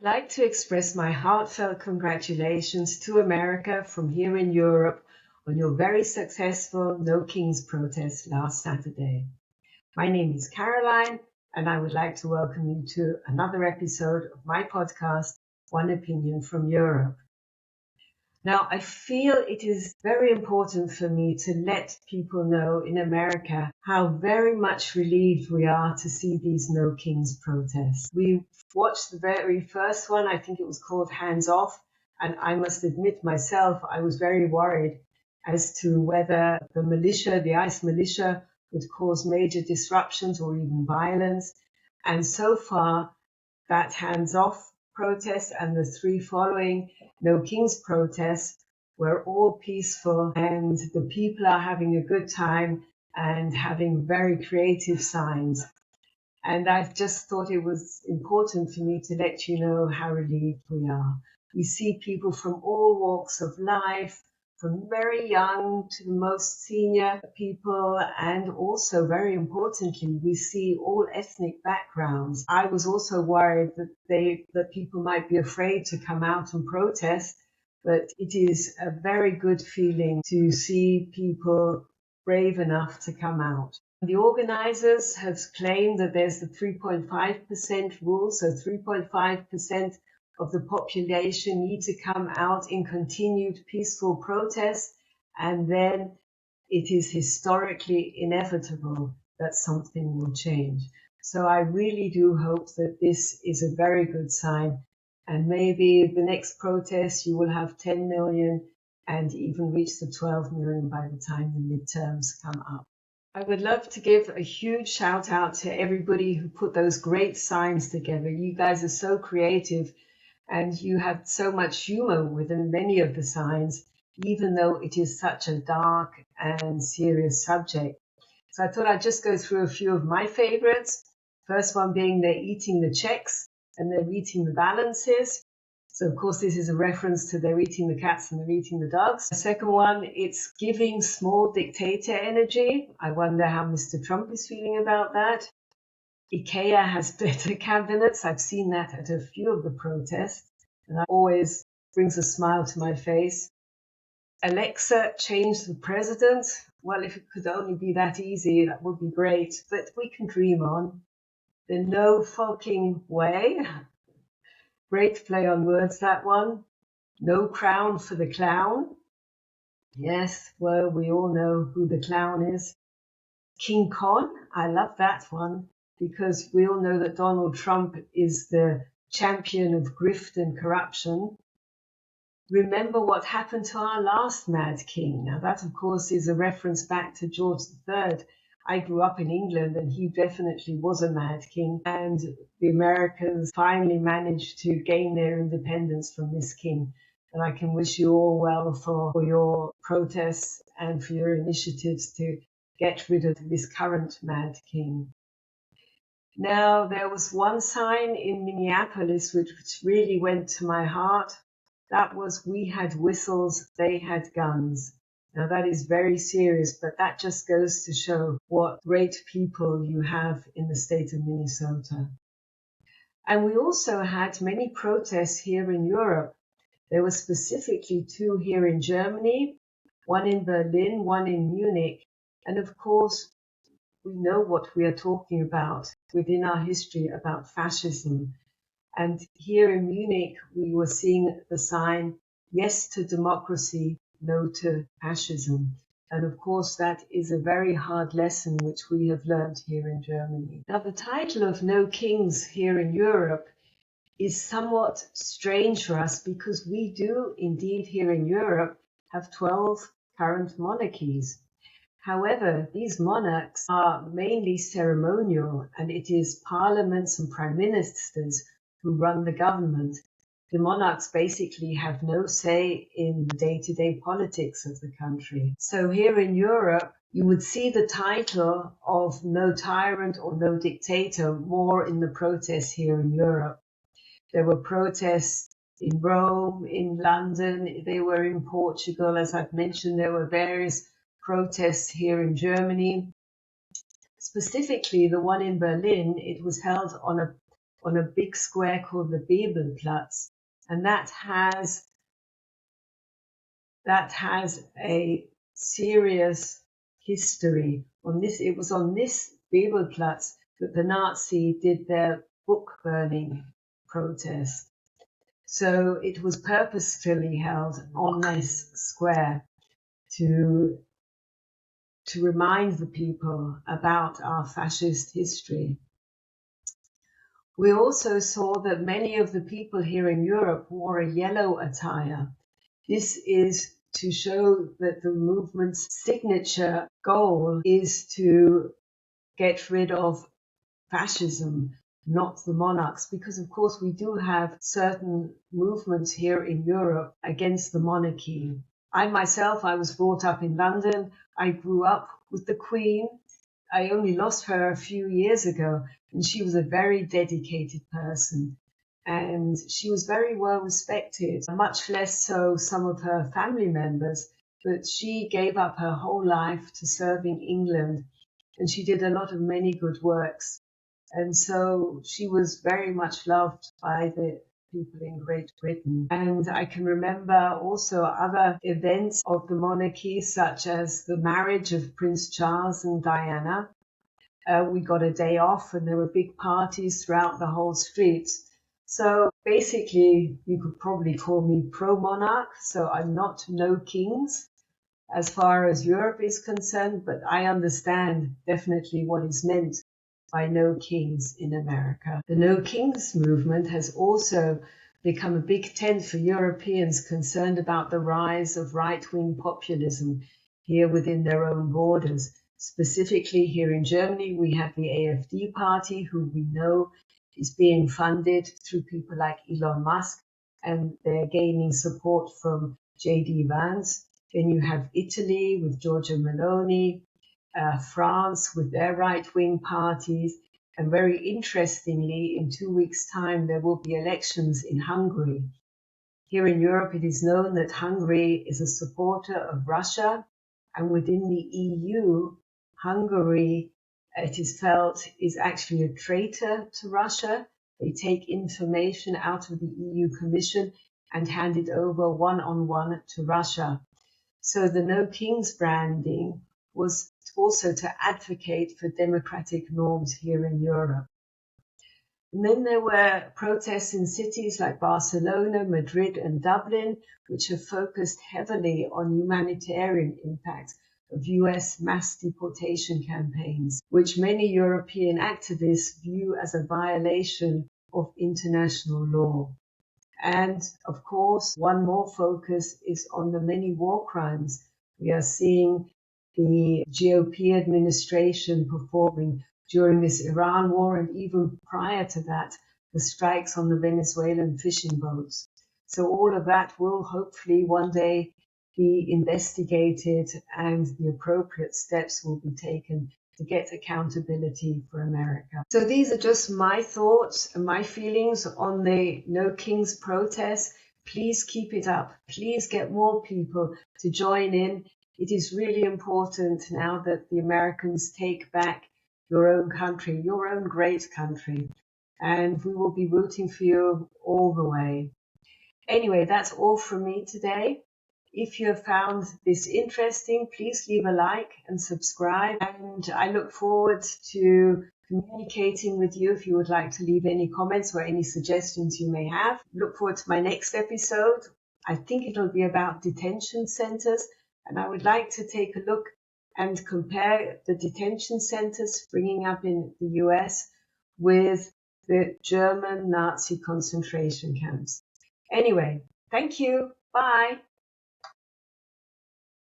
I'd like to express my heartfelt congratulations to America from here in Europe on your very successful No Kings protest last Saturday. My name is Caroline, and I would like to welcome you to another episode of my podcast, One Opinion from Europe. Now, I feel it is very important for me to let people know in America how very much relieved we are to see these No Kings protests. We watched the very first one, I think it was called Hands Off, and I must admit myself, I was very worried as to whether the militia, the ICE militia, would cause major disruptions or even violence. And so far, that Hands Off protest and the three following No Kings protests were all peaceful, and the people are having a good time and having very creative signs. And I've just thought it was important for me to let you know how relieved we are. We see people from all walks of life, from very young to the most senior people, and also, very importantly, we see all ethnic backgrounds. I was also worried that people might be afraid to come out and protest, but it is a very good feeling to see people brave enough to come out. The organizers have claimed that there's the 3.5% rule, so 3.5% of the population need to come out in continued peaceful protest, and then it is historically inevitable that something will change. So I really do hope that this is a very good sign, and maybe the next protest you will have 10 million and even reach the 12 million by the time the midterms come up. I would love to give a huge shout out to everybody who put those great signs together. You guys are so creative, and you have so much humor within many of the signs, even though it is such a dark and serious subject. So I thought I'd just go through a few of my favorites. First one being they're eating the checks and they're eating the balances. So of course this is a reference to they're eating the cats and they're eating the dogs. The second one, it's giving small dictator energy. I wonder how Mr. Trump is feeling about that. IKEA has better cabinets. I've seen that at a few of the protests, and that always brings a smile to my face. Alexa changed the president. Well, if it could only be that easy, that would be great, but we can dream on. The no fucking way. Great play on words, that one. No crown for the clown. Yes, well, we all know who the clown is. King Kong, I love that one, because we all know that Donald Trump is the champion of grift and corruption. Remember what happened to our last Mad King. Now that, of course, is a reference back to George III. I grew up in England, and he definitely was a Mad King, and the Americans finally managed to gain their independence from this king. And I can wish you all well for your protests and for your initiatives to get rid of this current Mad King. Now, there was one sign in Minneapolis which really went to my heart. That was, we had whistles, they had guns. Now, that is very serious, but that just goes to show what great people you have in the state of Minnesota. And we also had many protests here in Europe. There were specifically two here in Germany, one in Berlin, one in Munich. And of course, we know what we are talking about within our history about fascism. And here in Munich, we were seeing the sign, yes to democracy, no to fascism. And of course, that is a very hard lesson which we have learned here in Germany. Now, the title of No Kings here in Europe is somewhat strange for us, because we do indeed here in Europe have 12 current monarchies. However, these monarchs are mainly ceremonial, and it is parliaments and prime ministers who run the government. The monarchs basically have no say in the day-to-day politics of the country. So here in Europe, you would see the title of No Tyrant or No Dictator more in the protests here in Europe. There were protests in Rome, in London, they were in Portugal. As I've mentioned, there were various protests here in Germany. Specifically, the one in Berlin, it was held on a on a big square called the Bebelplatz, and that has a serious history. It was on this Bebelplatz that the Nazi did their book burning protest. So it was purposefully held on this square to remind the people about our fascist history. We also saw that many of the people here in Europe wore a yellow attire. This is to show that the movement's signature goal is to get rid of fascism, not the monarchs, because of course we do have certain movements here in Europe against the monarchy. I was brought up in London. I grew up with the Queen. I only lost her a few years ago, and she was a very dedicated person. And she was very well respected, much less so some of her family members, but she gave up her whole life to serving England, and she did a lot of many good works. And so she was very much loved by the people in Great Britain. And I can remember also other events of the monarchy, such as the marriage of Prince Charles and Diana. We got a day off and there were big parties throughout the whole streets. So basically, you could probably call me pro-monarch. So I'm not no kings as far as Europe is concerned, but I understand definitely what is meant by no kings in America. The no kings movement has also become a big tent for Europeans concerned about the rise of right-wing populism here within their own borders. Specifically here in Germany, we have the AfD party, who we know is being funded through people like Elon Musk, and they're gaining support from J.D. Vance. Then you have Italy with Giorgia Meloni, France with their right-wing parties, and very interestingly, in 2 weeks' time, there will be elections in Hungary. Here in Europe, it is known that Hungary is a supporter of Russia, and within the EU, Hungary, it is felt, is actually a traitor to Russia. They take information out of the EU Commission and hand it over one-on-one to Russia. So the No Kings branding was also to advocate for democratic norms here in Europe. And then there were protests in cities like Barcelona, Madrid, and Dublin, which have focused heavily on humanitarian impact of US mass deportation campaigns, which many European activists view as a violation of international law. And of course, one more focus is on the many war crimes we are seeing the GOP administration performing during this Iran war, and even prior to that, the strikes on the Venezuelan fishing boats. So all of that will hopefully one day be investigated and the appropriate steps will be taken to get accountability for America. So these are just my thoughts and my feelings on the No Kings protest. Please keep it up. Please get more people to join in. It is really important now that the Americans take back your own country, your own great country. And we will be rooting for you all the way. Anyway, that's all from me today. If you have found this interesting, please leave a like and subscribe. And I look forward to communicating with you if you would like to leave any comments or any suggestions you may have. Look forward to my next episode. I think it'll be about detention centers. And I would like to take a look and compare the detention centers springing up in the US with the German Nazi concentration camps. Anyway, thank you. Bye.